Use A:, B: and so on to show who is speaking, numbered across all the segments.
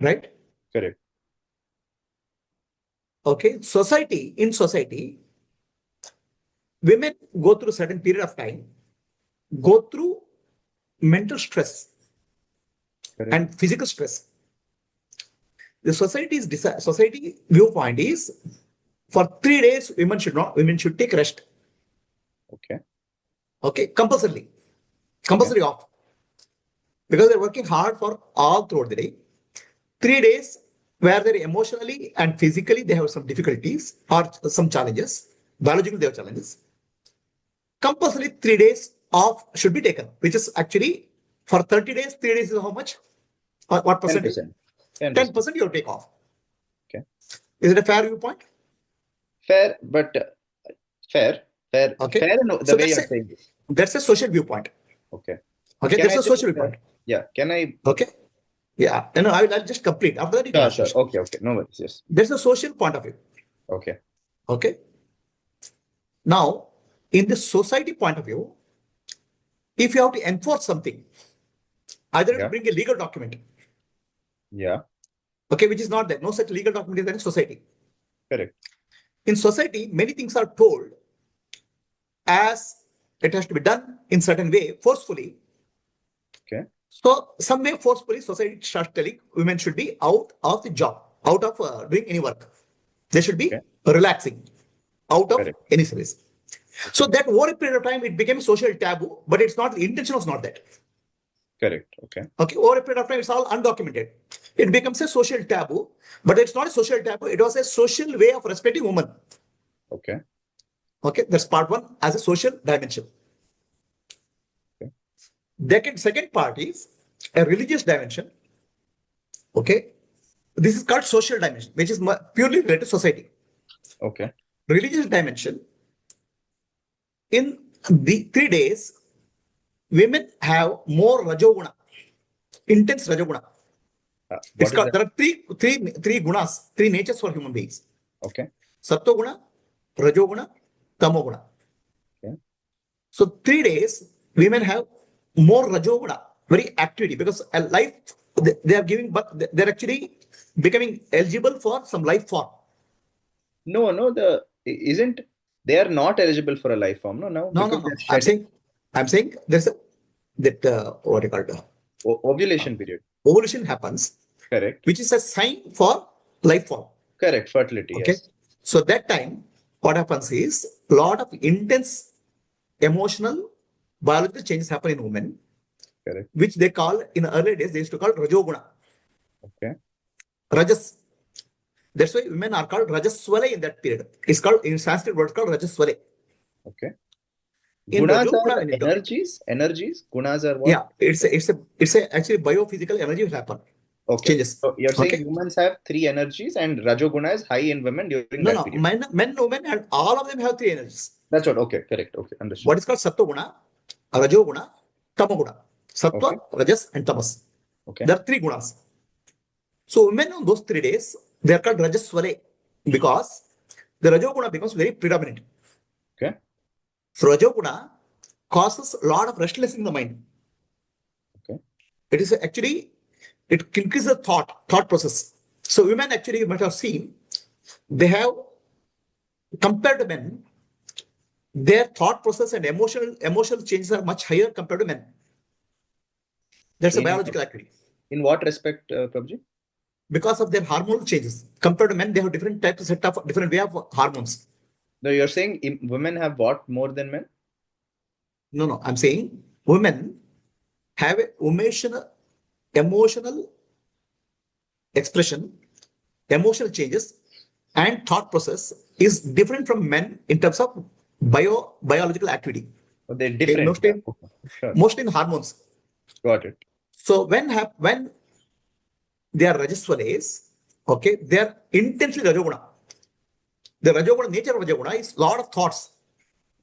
A: right?
B: Correct.
A: Okay, in society, women go through a certain period of time, go through mental stress
B: Correct.
A: and physical stress. The society viewpoint is for 3 days women should take rest.
B: Okay.
A: Okay,
B: Okay.
A: compulsory off, because they're working hard for all throughout the day. 3 days where they're emotionally and physically they have some difficulties or some challenges, biologically they have challenges. Compulsory 3 days off should be taken, which is actually for 30 days, 3 days is how much? What percentage?
B: 10%. 10%.
A: 10% you take off.
B: Okay.
A: Is it a fair viewpoint?
B: Fair, but fair
A: Okay.
B: in the
A: So
B: way you're saying it.
A: that's a social viewpoint.
B: Okay.
A: Okay,
B: Can
A: there's
B: I
A: a
B: just
A: social viewpoint.
B: yeah, can I?
A: Okay. Yeah. I'll just complete. After that, you can
B: Sure,
A: ask
B: sure.
A: question.
B: Okay. No worries. Yes.
A: There's a social point of view.
B: Okay.
A: Okay. Now, in the society point of view, if you have to enforce something, either you have to
B: Yeah.
A: bring a legal document,
B: Yeah.
A: okay, which is not there. No such legal document is there in society.
B: Correct.
A: In society, many things are told as it has to be done in certain way, forcefully.
B: Okay.
A: So some way forcefully, society starts telling women should be out of the job, out of doing any work. They should be
B: Okay.
A: relaxing, out of
B: Correct.
A: any service. So
B: Okay.
A: that over a period of time, it became social taboo, but it's not, the intention was not that.
B: Correct. Okay.
A: Okay, over a period of time, it's all undocumented. It becomes a social taboo, but it's not a social taboo. It was a social way of respecting women.
B: Okay.
A: Okay, that's part one as a social dimension.
B: Okay.
A: Second part is a religious dimension. Okay, this is called social dimension, which is purely related to society.
B: Okay.
A: Religious dimension, in the 3 days, women have more rajoguna, intense rajoguna. It's
B: What is
A: called,
B: that?
A: there are three gunas, three natures for human beings:
B: Okay.
A: sattoguna, rajoguna, tamoguna.
B: Okay.
A: So 3 days, women have more rajoguna, very activity, because a life they are giving, but they're actually becoming eligible for some life form.
B: No, isn't they are not eligible for a life form? No, because they're
A: I'm
B: shedding.
A: saying there's a that what you call it,
B: Ovulation period.
A: ovulation happens,
B: Correct.
A: which is a sign for life form.
B: Correct. Fertility.
A: Okay,
B: Yes.
A: so that time, what happens is a lot of intense emotional, biological changes happen in women,
B: Correct.
A: which they call, in the early days they used to call rajoguna,
B: Okay.
A: rajas. That's why women are called rajaswale in that period. It's called, in Sanskrit word called rajaswale.
B: Okay.
A: In
B: Gunas
A: rajoguna,
B: are
A: when you go,
B: energies. Energies. Gunas are what?
A: yeah, it's a actually biophysical energy will happen,
B: Okay.
A: changes.
B: So you're saying
A: Okay,
B: humans have three energies and Rajoguna is high in women during
A: no,
B: that
A: no,
B: period.
A: men, women, and all of them have three energies.
B: That's what. Okay. Correct. Okay. Understood.
A: What is called sattva-guna, rajoguna, tamoguna.
B: Okay.
A: Sattva, rajas, and tamas.
B: Okay.
A: There are three gunas. So women on those 3 days, they are called rajaswale, because the rajoguna becomes very predominant.
B: Okay.
A: So rajoguna causes a lot of restlessness in the mind.
B: Okay.
A: It is actually, it increases the thought process. So women actually, you might have seen, they have, compared to men, their thought process and emotional changes are much higher compared to men. That's a
B: In
A: biological activity.
B: in what respect, Prabhuji?
A: Because of their hormonal changes. Compared to men, they have different types, set of different way of hormones.
B: No, you're saying women have what more than men?
A: No, I'm saying women have a emotional expression, emotional changes, and thought process is different from men in terms of biological activity.
B: Oh, they're
A: Okay,
B: different. Yeah. Okay. Sure.
A: mostly in hormones.
B: Got it.
A: So when they are rajaswales, okay, they are intensely rajoguna. The rajoguna, nature of rajoguna is lot of thoughts,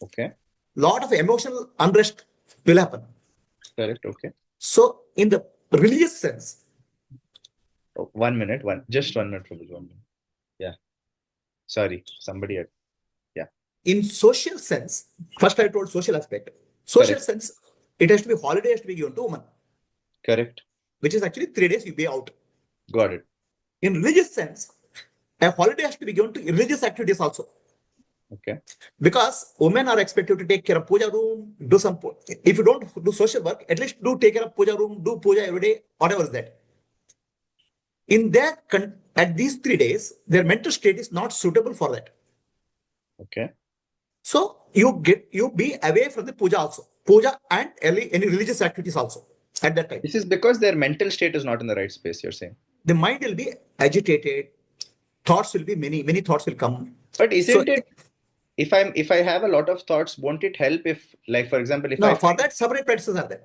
B: Okay.
A: lot of emotional unrest will happen.
B: Correct. Okay.
A: So in the religious sense,
B: Oh, 1 minute. Just 1 minute, Prabhuji. 1 minute. Yeah. Sorry. Somebody had. Yeah.
A: in social sense, first I told social aspect. Social
B: Correct.
A: sense, it has to be holiday, has to be given to woman,
B: Correct.
A: which is actually 3 days you be out.
B: Got it.
A: In religious sense, a holiday has to be given to religious activities also.
B: Okay.
A: Because women are expected to take care of puja room, do some, if you don't do social work, at least do take care of puja room, do puja every day, whatever is that. In their, at these 3 days, their mental state is not suitable for that.
B: Okay.
A: So you be away from the puja also, puja and any religious activities also at that time.
B: This is because their mental state is not in the right space, you're saying.
A: The mind will be agitated, thoughts will be many thoughts will come.
B: But isn't
A: So,
B: it, if I have a lot of thoughts, won't it help if, like, for example, if
A: no,
B: I
A: for
B: find,
A: that separate practices are there.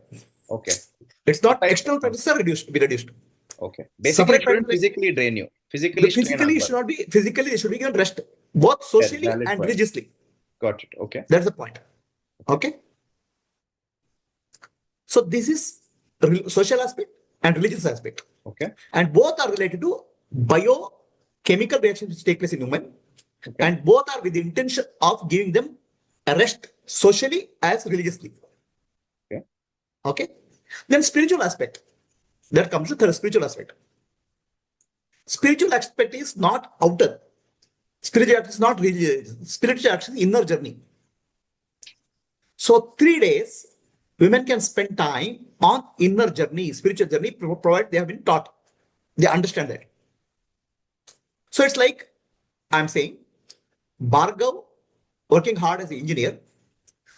B: okay,
A: It's
B: if
A: not
B: I,
A: external practices are reduced.
B: okay, basically it
A: Separate
B: shouldn't
A: practices like
B: physically drain you,
A: the
B: physically strain
A: physically
B: Atma.
A: should not be physically, they should be given rest, both
B: Fair,
A: socially
B: valid
A: and
B: point.
A: religiously.
B: Got it. Okay.
A: That's the point. Okay. So this is social aspect and religious aspect.
B: Okay.
A: And both are related to biochemical reactions which take place in human.
B: Okay.
A: And both are with the intention of giving them a rest socially as religiously.
B: Okay.
A: Okay. Then spiritual aspect. That comes to the spiritual aspect. Spiritual aspect is not outer. Spiritual aspect is not religious. Spiritual aspect is inner journey. So 3 days, women can spend time on inner journey, spiritual journey, provided they have been taught. They understand that. So it's like I'm saying, Bhargav working hard as an engineer.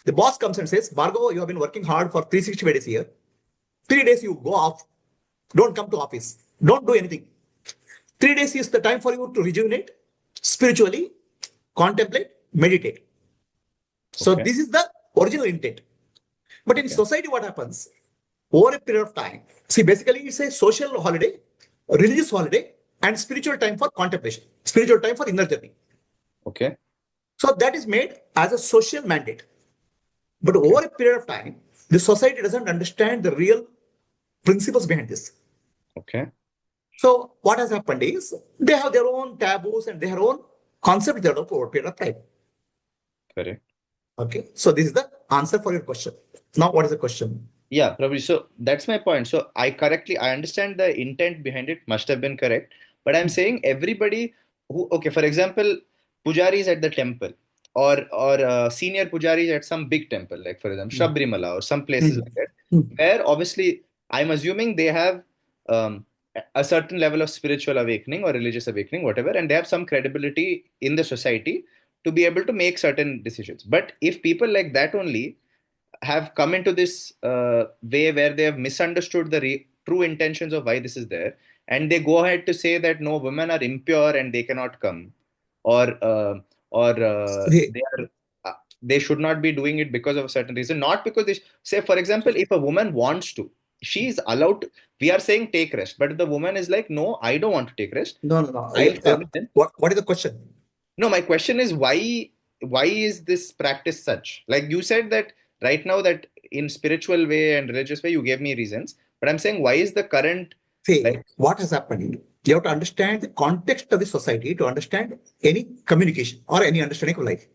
A: The boss comes and says, Bhargav, you have been working hard for 365 days here. 3 days you go off. Don't come to office. Don't do anything. 3 days is the time for you to rejuvenate spiritually, contemplate, meditate. So
B: Okay.
A: this is the original intent. But in society, what happens? Over a period of time, see, basically it's a social holiday, a religious holiday, and spiritual time for contemplation, spiritual time for inner journey.
B: Okay.
A: So that is made as a social mandate. But over a period of time, the society doesn't understand the real principles behind this.
B: Okay.
A: So what has happened is they have their own taboos and their own concept developed over a period of time.
B: Correct.
A: Okay. So this is the answer for your question. Now, what is the question?
B: Yeah, Prabhuji. So that's my point. So I understand the intent behind it must have been correct, but I'm saying everybody who, okay, for example, pujaris at the temple, or senior pujaris at some big temple, like for example, Shabrimala or some places like that, where obviously I'm assuming they have a certain level of spiritual awakening or religious awakening, whatever, and they have some credibility in the society to be able to make certain decisions. But if people like that only have come into this way where they have misunderstood the true intentions of why this is there, and they go ahead to say that no, women are impure and they cannot come, or
A: Okay.
B: they should not be doing it because of a certain reason, not because they say, for example, if a woman wants to, she is allowed to, we are saying take rest, but if the woman is like, no, I don't want to take rest,
A: No.
B: I'll come in.
A: What is the question?
B: No, my question is why is this practice such? Like you said that right now that in spiritual way and religious way you gave me reasons, but I'm saying why is the current,
A: See,
B: like,
A: what has happened? You have to understand the context of the society to understand any communication or any understanding of life.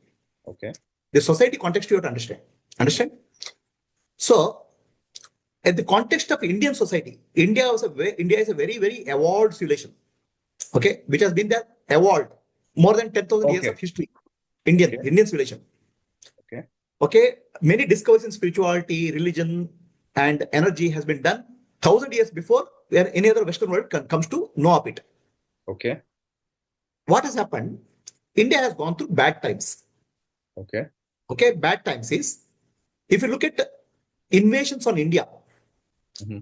B: okay,
A: The society context you have to understand. Understand? So, at the context of Indian society, India is a very evolved civilization. Okay, which has been there evolved more than 10,000 years
B: okay,
A: of history.
B: okay,
A: Indian civilization.
B: okay,
A: Okay, many discoveries in spirituality, religion, and energy has been done 1,000 years before where any other Western world comes to know of it.
B: okay,
A: What has happened? India has gone through bad times.
B: okay,
A: Okay, bad times is if you look at invasions on India,
B: hmm,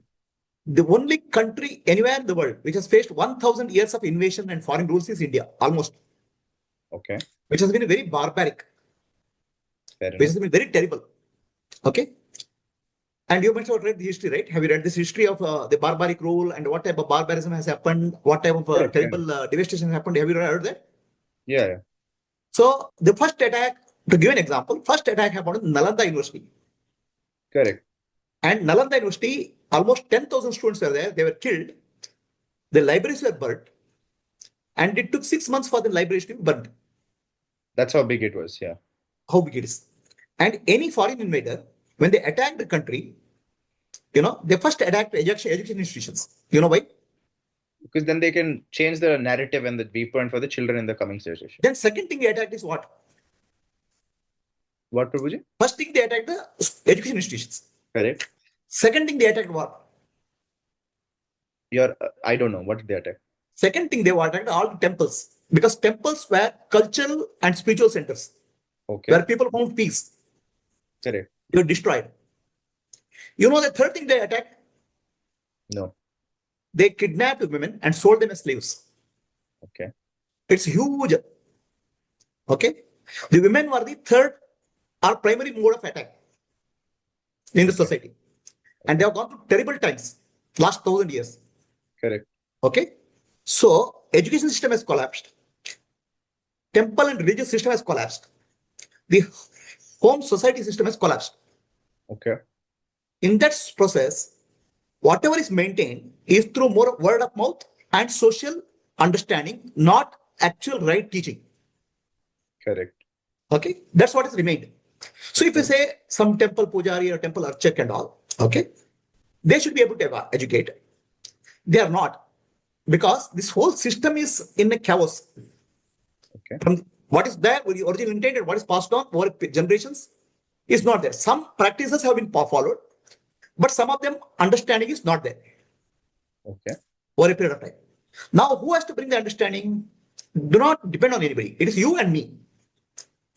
A: the only country anywhere in the world which has faced 1,000 years of invasion and foreign rules is India, almost,
B: okay,
A: which has been very barbaric,
B: fair
A: which
B: enough.
A: has been very terrible. Okay, and you must have read the history, right? Have you read this history of the barbaric rule and what type of barbarism has happened? What type of
B: Correct, correct.
A: terrible devastation has happened? Have you heard that?
B: Yeah, yeah,
A: So the first attack, to give an example, first attack happened in Nalanda University.
B: correct.
A: And Nalanda University, almost 10,000 students were there. They were killed. The libraries were burnt. And it took 6 months for the libraries to be burned.
B: That's how big it was. Yeah.
A: How big it is. And any foreign invader, when they attack the country, they first attack education institutions. You know why?
B: Because then they can change the narrative and the viewpoint for the children in the coming generation.
A: Then second thing they attacked is what?
B: What, Prabhuji?
A: First thing they attacked the education institutions.
B: Correct.
A: Second thing they attacked what?
B: I don't know. What did they attack?
A: Second thing they attacked all the temples, because temples were cultural and spiritual centers where people found peace.
B: Correct.
A: They were destroyed. You know the third thing they attacked?
B: No.
A: They kidnapped women and sold them as slaves.
B: Okay.
A: It's huge. Okay. The women were the third or primary mode of attack in the society. And they have gone through terrible times last 1,000 years.
B: Correct.
A: Okay. So education system has collapsed. Temple and religious system has collapsed. The home society system has collapsed.
B: Okay.
A: In that process, whatever is maintained is through more word of mouth and social understanding, not actual right teaching.
B: Correct.
A: Okay. That's what has remained. So if you say some temple pujari or temple archak and all, okay, they should be able to educate. They are not, because this whole system is in a chaos.
B: Okay.
A: From what is there, with the original intent and what is passed on over generations is not there. Some practices have been followed, but some of them understanding is not there.
B: Okay.
A: Over a period of time. Now, who has to bring the understanding? Do not depend on anybody. It is you and me.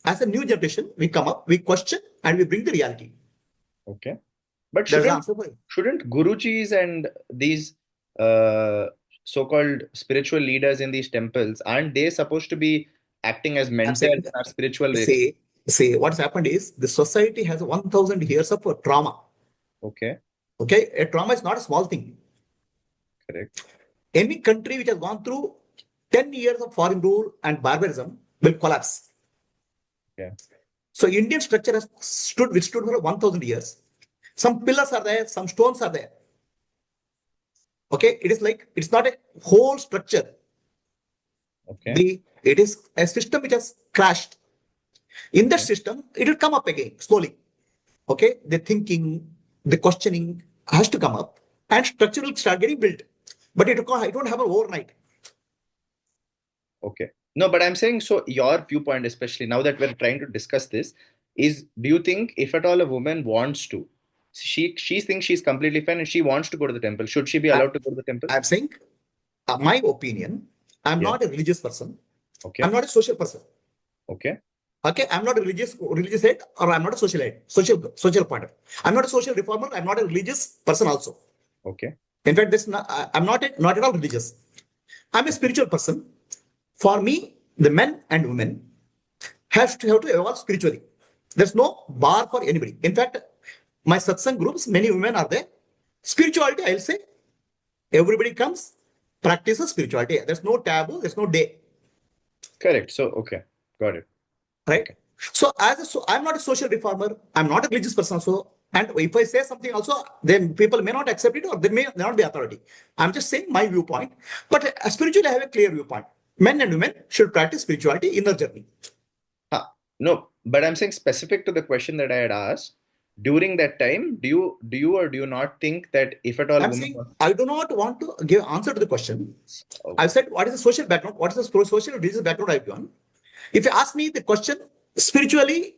A: As a new generation, we come up, we question, and we bring the reality.
B: Okay. But
A: There's an answer for it.
B: shouldn't Gurujis and these so-called spiritual leaders in these temples, aren't they supposed to be acting as mentors in our spiritual race?
A: Say, what's happened is the society has 1,000 years of trauma.
B: Okay.
A: Okay. A trauma is not a small thing.
B: Correct.
A: Any country which has gone through 10 years of foreign rule and barbarism will collapse.
B: Yeah.
A: So Indian structure has withstood for 1,000 years. Some pillars are there, some stones are there. Okay, it is like, it's not a whole structure.
B: Okay.
A: It is a system which has crashed. In that system, it will come up again slowly. Okay, the thinking, the questioning has to come up, and structure will start getting built. But it won't happen overnight.
B: Okay. No, but I'm saying, so your viewpoint, especially now that we're trying to discuss this, is, do you think if at all a woman wants to, she thinks she's completely fine and she wants to go to the temple, should she be allowed to go to the temple?
A: I'm saying, my opinion, I'm not a religious person.
B: Okay.
A: I'm not a social person.
B: Okay.
A: Okay, I'm not a religious head, or I'm not a social head, social pointer. I'm not a social reformer. I'm not a religious person also.
B: Okay.
A: In fact, I'm not at all religious. I'm a spiritual person. For me, the men and women have to evolve spiritually. There's no bar for anybody. In fact, my satsang groups, many women are there. Spirituality, I'll say, everybody comes, practices spirituality. There's no taboo, there's no day.
B: Correct. So, okay, got it.
A: Right?
B: Okay.
A: So I'm not a social reformer. I'm not a religious person also. And if I say something also, then people may not accept it, or there may not be authority. I'm just saying my viewpoint. But spiritually, I have a clear viewpoint. Men and women should practice spirituality, inner journey.
B: No, but I'm saying specific to the question that I had asked, during that time, do you or do you not think that if at all
A: I'm saying I do not want to give answer to the question.
B: Okay.
A: I've said what is the social background, what is the social religious background I've given. If you ask me the question, spiritually,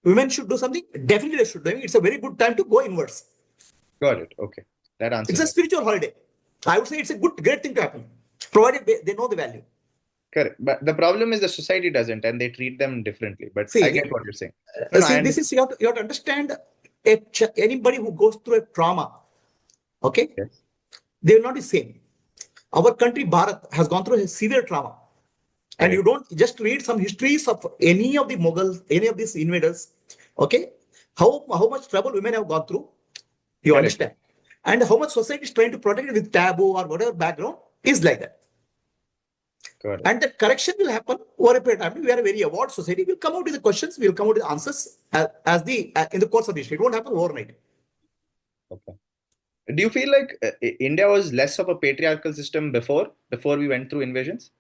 A: women should do something, definitely they should do it. It's a very good time to go inwards.
B: Got it. Okay. That answers.
A: It's a spiritual holiday. I would say it's a great thing to happen, provided they know the value.
B: Correct. But the problem is the society doesn't, and they treat them differently. But I get what you're saying.
A: This is, you have to understand, anybody who goes through a trauma, okay,
B: yes,
A: they will not be same. Our country, Bharat, has gone through a severe trauma. And you don't just read some histories of any of the Mughals, any of these invaders, okay, how much trouble women have gone through, you understand. And how much society is trying to protect it with taboo or whatever background is like that. And the correction will happen over a period of time. We are a very evolved society. We'll come out with the questions, we'll come out with the answers in the course of the history. It won't happen overnight.
B: Okay. Do you feel like India was less of a patriarchal system before we went through invasions?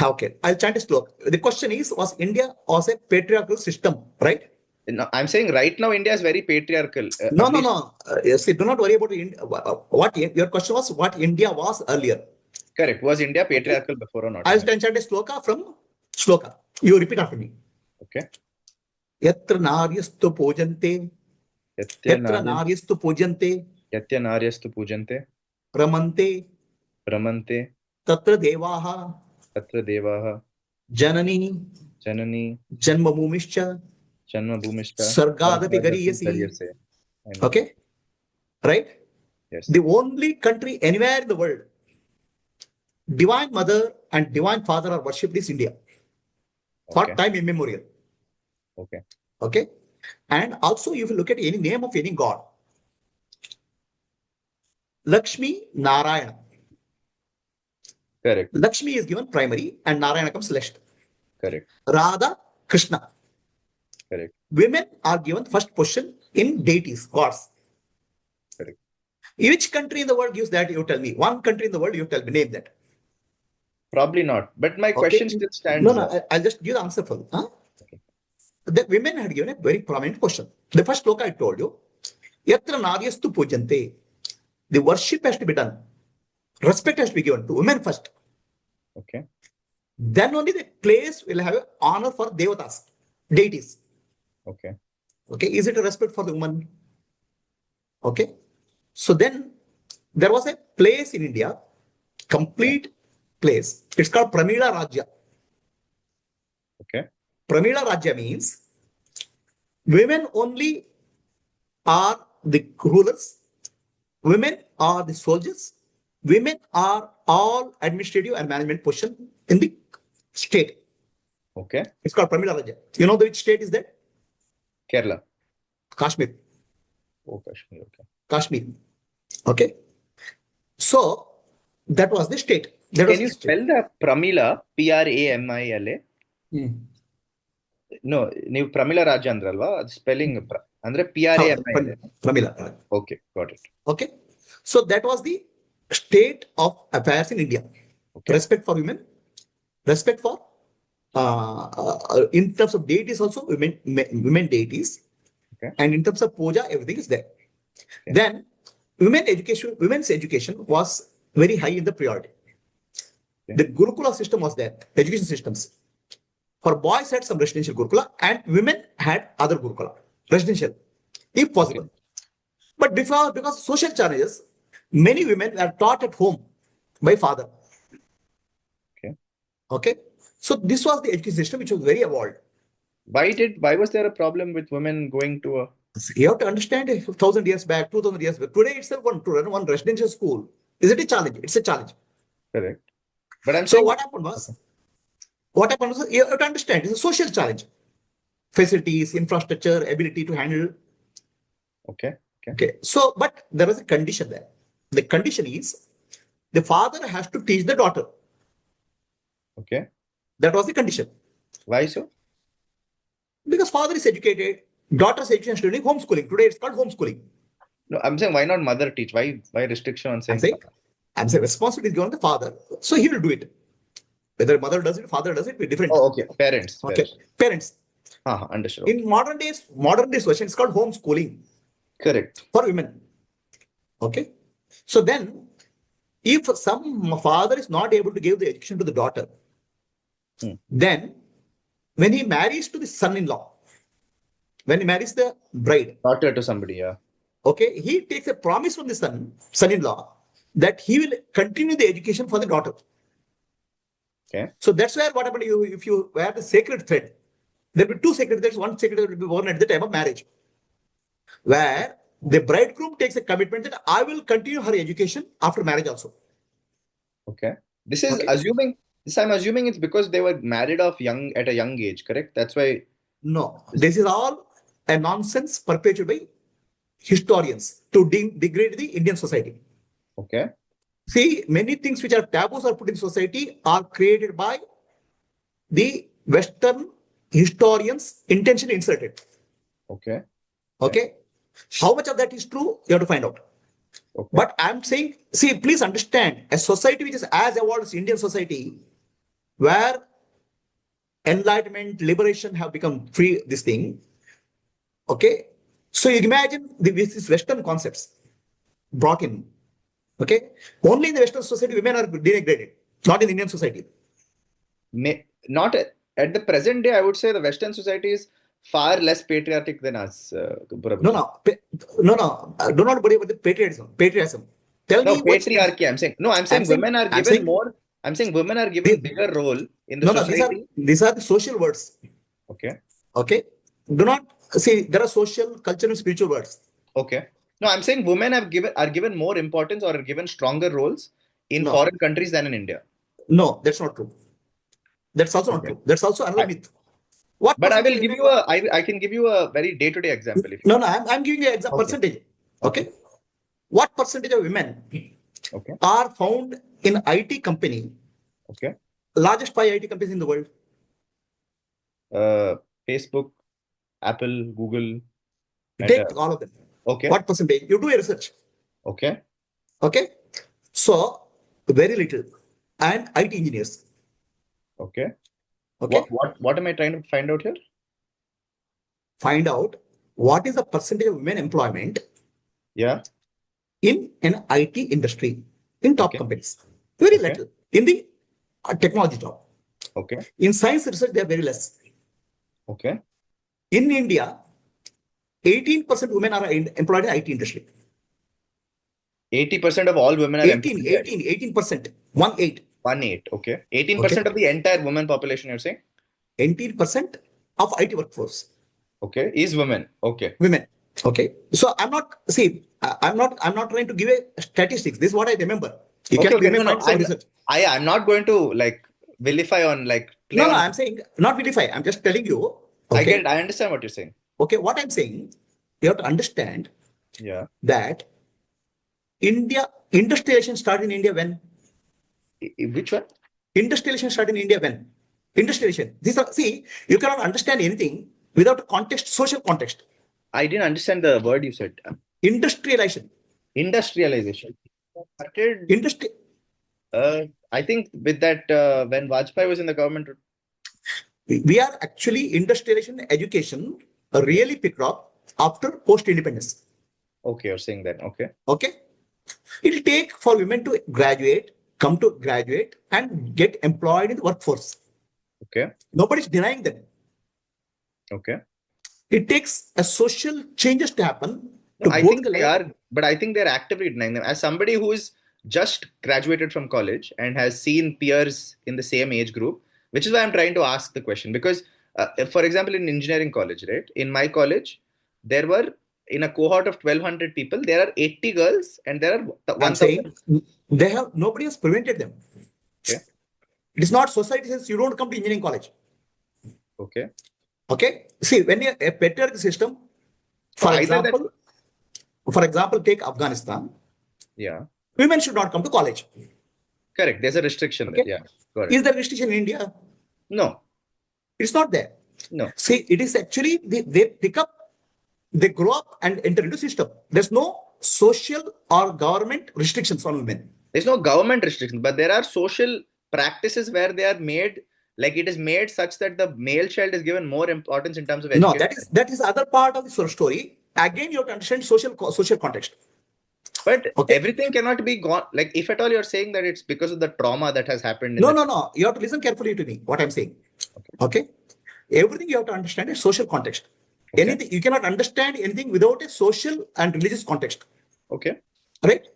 A: Okay, I'll chant a sloka. The question is, was India was a patriarchal system, right?
B: No, I'm saying right now India is very patriarchal.
A: No,
B: At
A: no,
B: least,
A: no. See, do not worry about what your question was. What India was earlier.
B: correct. Was India
A: Okay.
B: patriarchal before or not?
A: I'll chant a sloka from shloka. You repeat after me.
B: Okay.
A: Yatra naryastu pujante.
B: Yatya
A: Yatra
B: narya,
A: naryastu pujante.
B: yatya naryastu pujante,
A: Ramante.
B: pramante,
A: Tatra devaha.
B: tatra devaha,
A: Janani.
B: janani,
A: Janma bhumischa.
B: janma bhumishta,
A: Sargadapi
B: sargadapi
A: gariyasi.
B: garyase. I know.
A: Okay. Right?
B: Yes.
A: The only country anywhere in the world, Divine Mother and Divine Father are worshipped is India for
B: Okay.
A: time immemorial.
B: Okay.
A: Okay. And also, if you look at any name of any god, Lakshmi, Narayana.
B: Correct.
A: Lakshmi is given primary and Narayana comes next.
B: Correct.
A: Radha, Krishna.
B: Correct.
A: Women are given first position in deities, gods.
B: Correct.
A: Which country in the world gives that? You tell me. One country in the world, you tell me, name that.
B: Probably not. But my
A: Okay.
B: question still
A: No,
B: stands.
A: no, I'll just give the answer for you. Huh?
B: Okay.
A: The women had given a very prominent question. The first sloka I told you, Yatra Naryastu Pujante. The worship has to be done. Respect has to be given to women first.
B: Okay.
A: Then only the place will have honor for devatas, deities.
B: Okay.
A: Okay, is it a respect for the woman? Okay, so then there was a place in India, complete place. It's called Pramila Rajya.
B: Okay.
A: Pramila Rajya means women only are the rulers, women are the soldiers, women are all administrative and management position in the state.
B: Okay.
A: It's called Pramila Rajya. You know which state is that?
B: Kerala.
A: Kashmir.
B: Oh, Kashmir. Okay.
A: Kashmir. Okay. So that was the state. That
B: Can
A: was
B: you
A: the state.
B: spell the Pramila? Pramila?
A: Hmm.
B: No, ನೀವು ಪ್ರಮಿಳಾ ರಾಜ ಅಂದ್ರಲ್ವಾ ಅದು spelling ಅಂದ್ರೆ PRAMILA.
A: Pramila.
B: Okay, got it.
A: Okay. So that was the state of affairs in India.
B: Okay.
A: Respect for women, respect for in terms of deities also women deities,
B: Okay.
A: and in terms of puja everything is there.
B: Okay.
A: Then women's education was very high in the priority.
B: Okay.
A: The Gurukula system was there, education systems. For boys had some residential Gurukula and women had other Gurukula, residential, if possible.
B: Okay.
A: But because of social challenges, many women were taught at home by father.
B: Okay.
A: Okay. So this was the education system which was very evolved.
B: Why was there a problem with women going to a
A: You have to understand 1,000 years back, 2,000 years back. Today itself, to run one residential school, is it a challenge? It's a challenge.
B: correct? But I'm
A: So
B: saying
A: what happened was, you have to understand it's a social challenge. Facilities, infrastructure, ability to handle.
B: okay. Okay.
A: Okay. So, but there is a condition there. The condition is the father has to teach the daughter.
B: Okay.
A: That was the condition.
B: Why so?
A: Because father is educated, daughter's education is doing homeschooling. Today it's called homeschooling.
B: No, I'm saying why not mother teach? Why restriction on saying
A: I'm saying responsibility is given to the father, so he will do it. Whether mother does it, father does it, be different.
B: Oh, okay. Parents.
A: Okay. Parents.
B: Understood.
A: In modern days version, it's called homeschooling
B: Correct.
A: for women. Okay. So then, if some father is not able to give the education to the daughter, then when he marries to the son-in-law, when he marries the bride,
B: Daughter to somebody, yeah.
A: okay, he takes a promise from the son-in-law that he will continue the education for the daughter.
B: Okay.
A: So that's where what happened, if you wear the sacred thread, there will be two sacred threads. One sacred thread will be worn at the time of marriage, where the bridegroom takes a commitment that I will continue her education after marriage also.
B: Okay. This is
A: Okay.
B: I'm assuming it's because they were married at a young age, correct? That's why.
A: No, this is all a nonsense perpetuated by historians to degrade the Indian society.
B: Okay.
A: See, many things which are taboos are put in society are created by the Western historians intentionally inserted.
B: Okay.
A: Okay. How much of that is true, you have to find out.
B: Okay.
A: But I'm saying, see, please understand, a society which is as evolved as Indian society, where enlightenment, liberation have become free, this thing, Okay. So you imagine these Western concepts brought in. Okay. Only in the Western society, women are degraded, not in Indian society.
B: Not at the present day, I would say the Western society is far less patriotic than us,
A: No,
B: Prabhuji.
A: no, no, no. Do not worry about the patriotism. Patriotism. Tell
B: No,
A: me which.
B: patriarchy. I'm saying no.
A: I'm saying.
B: Women are
A: I'm
B: given
A: saying.
B: more. I'm saying women are given
A: The,
B: bigger role in the
A: no, no. These are
B: society.
A: these are the social words.
B: Okay.
A: Okay. Do not see. There are social, cultural, and spiritual words.
B: Okay. No, I'm saying women are given more importance or are given stronger roles in
A: No,
B: foreign countries than in India.
A: no. That's not true. That's also not
B: Okay.
A: true. That's also another
B: I,
A: myth. What
B: but I
A: percentage
B: will
A: of
B: give
A: women
B: you
A: work?
B: a I can give you a very day-to-day example if you
A: No,
B: want.
A: no. I'm giving you an example
B: Okay.
A: percentage.
B: Okay.
A: Okay. What percentage of women
B: Okay.
A: are found in IT company,
B: Okay.
A: largest 5 IT companies in the world?
B: Uh, Facebook, Apple, Google, and
A: Take all of them.
B: okay.
A: What percentage? You do a research.
B: Okay.
A: Okay. So very little. And IT engineers.
B: Okay.
A: Okay.
B: What am I trying to find out here?
A: Find out what is the percentage of women employment
B: Yeah.
A: in an IT industry in top
B: Okay.
A: companies. Very
B: Okay.
A: little. In the technology job.
B: Okay.
A: In science research, they are very less.
B: Okay.
A: In India, 18% women are employed in IT industry.
B: 80% of all women are employed
A: 18,
B: in the IT.
A: 18, 18%. 1 8.
B: 1/8. Okay.
A: Okay.
B: 18% of the entire women population, you're saying?
A: 18% of IT workforce.
B: Okay. Is women. Okay.
A: Women. Okay. So I'm not, see, I'm not trying to give a statistics. This is what I remember.
B: Okay. Okay.
A: You may
B: No, no.
A: find some research.
B: I'm not going to like vilify on like play
A: No, no,
B: on.
A: I'm saying not verify. I'm just telling you.
B: I get it.
A: Okay.
B: I understand what you're saying.
A: Okay. What I'm saying, you have to understand
B: Yeah.
A: that industrialization started in India when?
B: Which one?
A: Industrialization started in India when? Industrialization. See, you cannot understand anything without a context, social context.
B: I didn't understand the word you said.
A: Industrialization.
B: Industrialization. Started,
A: Industry.
B: I think with that when Vajpayee was in the government.
A: We are actually industrialization education
B: Okay.
A: really picked up after post-independence.
B: Okay, you're saying that. Okay.
A: Okay. It will take for women to graduate, come to graduate, and get employed in the workforce.
B: Okay.
A: Nobody's denying them.
B: Okay.
A: It takes a social changes to happen
B: No,
A: to
B: I
A: go to
B: think
A: the
B: they
A: level.
B: are, but I think they're actively denying them. As somebody who is just graduated from college and has seen peers in the same age group, which is why I'm trying to ask the question. Because, for example, in engineering college, right? In my college, there were in a cohort of 1,200 people, there are 80 girls and there are
A: I'm saying
B: 1,000.
A: nobody has prevented them.
B: Okay.
A: It is not society says you don't come to engineering college.
B: Okay.
A: Okay. See, when a patriarchal system,
B: So
A: for
B: either that,
A: example, take Afghanistan,
B: yeah,
A: women should not come to college.
B: correct. There's a restriction there.
A: Okay.
B: Yeah, got it.
A: Is there restriction in India?
B: No,
A: It's not there.
B: no.
A: See, it is actually they pick up, they grow up and enter into system. There's no social or government restrictions on women.
B: There's no government restriction, but there are social practices where they are made like it is made such that the male child is given more importance in terms of
A: No,
B: education.
A: that is other part of the story. Again, you have to understand social context.
B: But
A: Okay.
B: everything cannot be gone. Like if at all you're saying that it's because of the trauma that has happened in
A: No,
B: the
A: no, no. You have to listen carefully to me. What I'm saying.
B: okay,
A: Okay. Everything you have to understand is social context.
B: okay,
A: Anything you cannot understand anything without a social and religious context.
B: okay,
A: Right?
B: okay,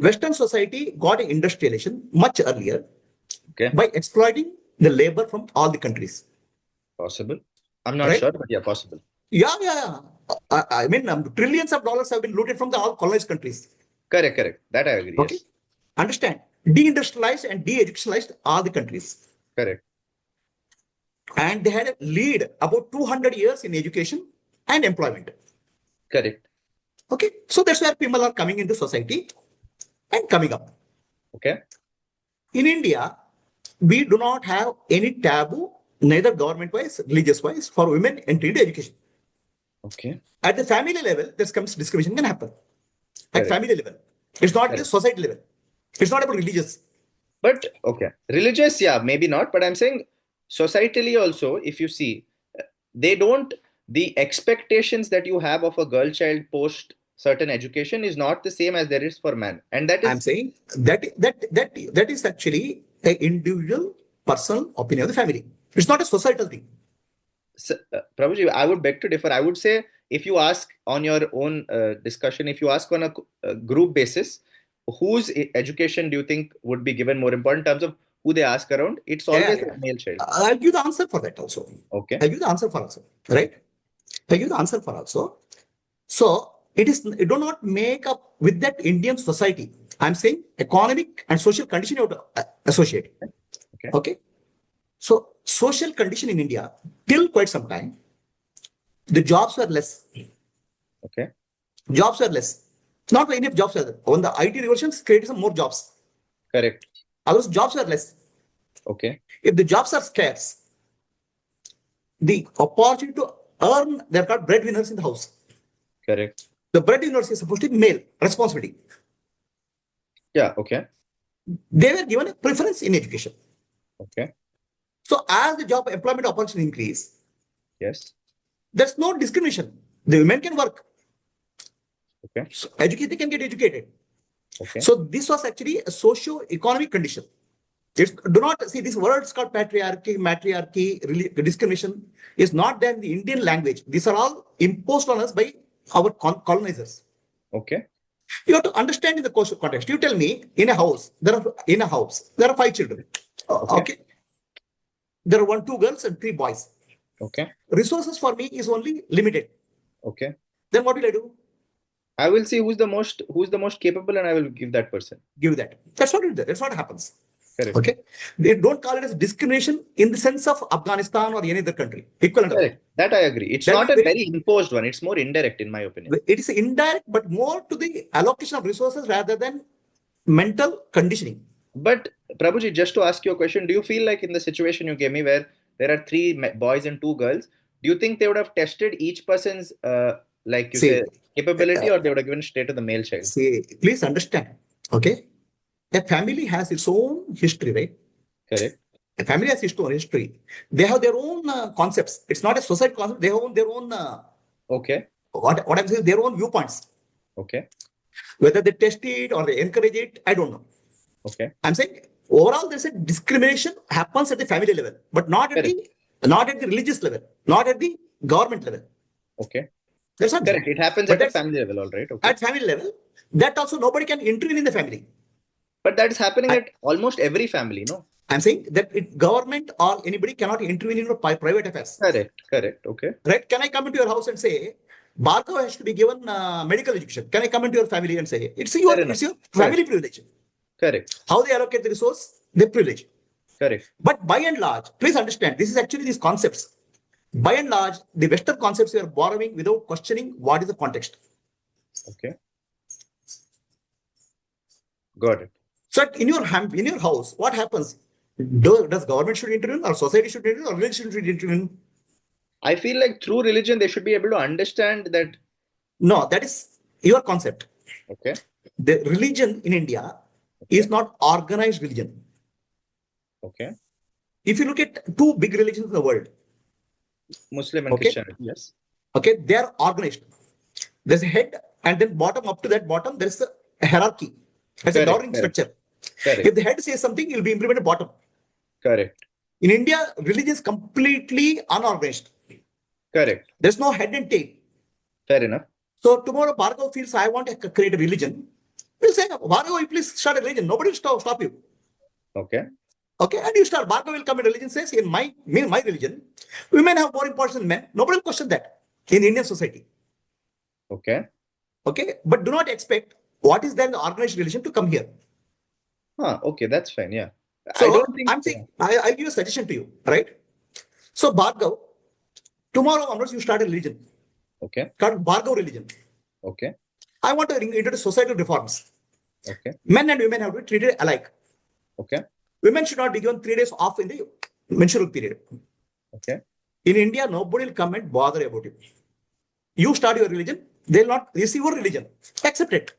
A: Western society got industrialization much earlier
B: okay.
A: by exploiting the labor from all the countries.
B: Possible. I'm not
A: Right?
B: sure, but yeah, possible.
A: Yeah, yeah. I mean, trillions of dollars have been looted from the all colonized countries.
B: Correct, correct. That I agree.
A: Okay.
B: Yes.
A: Understand? Deindustrialized and de-educationalized all the countries.
B: Correct.
A: And they had a lead about 200 years in education and employment.
B: Correct.
A: Okay. So that's where people are coming into society and coming up.
B: Okay.
A: In India, we do not have any taboo, neither government wise, religious wise, for women entering into education.
B: Okay.
A: At the family level, this comes discrimination can happen. At
B: Correct.
A: family level. It's not the
B: Correct.
A: society level. It's not about religious.
B: But okay, religious, yeah, maybe not. But I'm saying societally also, if you see, they don't the expectations that you have of a girl child post certain education is not the same as there is for man. And that
A: I'm
B: is,
A: saying that is actually an individual personal opinion of the family. It's not a societal thing.
B: Prabhuji, I would beg to differ. I would say if you ask on your own discussion, if you ask on a group basis, whose education do you think would be given more important in terms of who they ask around? It's
A: Yeah,
B: always
A: yeah.
B: the male child.
A: I'll give the answer for that also.
B: Okay.
A: I'll give the answer for also. Right? I'll give the answer for also. So it do not make up with that Indian society. I'm saying economic and social condition you have to associate.
B: Okay.
A: Okay. So social condition in India till quite some time, the jobs were less.
B: Okay.
A: Jobs were less. Not enough jobs were there. When the IT revolutions created some more jobs.
B: Correct.
A: Otherwise, jobs were less.
B: Okay.
A: If the jobs are scarce, the opportunity to earn, they're called breadwinners in the house.
B: Correct.
A: The breadwinners is supposed to be male responsibility.
B: Yeah. Okay.
A: They were given a preference in education.
B: Okay.
A: So as the job employment opportunity increase,
B: Yes.
A: there's no discrimination. The women can work.
B: Okay.
A: So educated, they can get educated.
B: Okay.
A: So this was actually a socio-economic condition. It's, do not see this word is called patriarchy, matriarchy, discrimination is not there in the Indian language. These are all imposed on us by our colonizers.
B: Okay.
A: You have to understand in the course of context. You tell me in a house, there are 5 children. Okay. There are 2 girls and 3 boys.
B: Okay.
A: Resources for me is only limited.
B: Okay.
A: Then what will I do?
B: I will see who's the most capable, and I will give that person.
A: Give that. That's what it is. That's what happens.
B: Correct.
A: Okay. They don't call it as discrimination in the sense of Afghanistan or any other country. Equivalent.
B: Correct. That I agree. It's
A: That
B: not
A: is
B: a
A: very-
B: very imposed one. It's more indirect, in my opinion.
A: It is indirect, but more to the allocation of resources rather than mental conditioning.
B: But Prabhuji, just to ask you a question, do you feel like in the situation you gave me where there are 3 boys and 2 girls, do you think they would have tested each person's, like you say, capability, or they would have given straight to the male child?
A: See, please understand. Okay. A family has its own history, right?
B: Correct.
A: A family has its own history. They have their own concepts. It's not a society concept. They have their own,
B: Okay.
A: what I'm saying, their own viewpoints.
B: Okay.
A: Whether they test it or they encourage it, I don't know.
B: Okay.
A: I'm saying overall, there's a discrimination happens at the family level, but not at the religious level, not at the government level.
B: Okay.
A: That's not
B: Correct. It happens
A: but
B: at the
A: that's-
B: family level, all right. Okay.
A: At family level. That also nobody can intervene in the family.
B: But that is happening at almost every family, no?
A: I'm saying that government or anybody cannot intervene in your private affairs.
B: Correct. Correct. Okay.
A: Right? Can I come into your house and say, Bhargav has to be given medical education? Can I come into your family and say, it's your family privilege?
B: Correct.
A: How they allocate the resource, their privilege.
B: Correct.
A: But by and large, please understand, this is actually these concepts. By and large, the Western concepts we are borrowing without questioning what is the context.
B: Okay. Got it.
A: So in your house, what happens? Does government should intervene, or society should intervene, or religion should intervene?
B: I feel like through religion, they should be able to understand that.
A: No, that is your concept.
B: Okay.
A: The religion in India is not organized religion.
B: Okay.
A: If you look at 2 big religions in the world,
B: Muslim and Christianity. Yes.
A: okay, they are organized. There's a head, and then bottom up to that bottom, there is a hierarchy. It's a governing structure.
B: Correct.
A: If the head says something, it will be implemented bottom.
B: Correct.
A: In India, religion is completely unorganized.
B: Correct.
A: There's no head and tail.
B: Fair enough.
A: So tomorrow, Bhargav feels, I want to create a religion. We'll say, Bhargav, please start a religion. Nobody will stop you.
B: Okay.
A: Okay, and you start. Bhargav will come in religion, says, in my religion, women have more importance than men. Nobody will question that in Indian society.
B: Okay.
A: Okay, but do not expect what is then the organized religion to come here.
B: Okay, that's fine. Yeah.
A: So
B: I don't think.
A: I'm saying, I'll give a suggestion to you, right? So Bhargav, tomorrow onwards, you start a religion.
B: Okay.
A: Called Bhargav religion.
B: Okay.
A: I want to introduce societal reforms.
B: Okay.
A: Men and women have to be treated alike.
B: Okay.
A: Women should not be given 3 days off in the menstrual period.
B: Okay.
A: In India, nobody will come and bother about you. You start your religion, they'll not receive your religion. Accept it.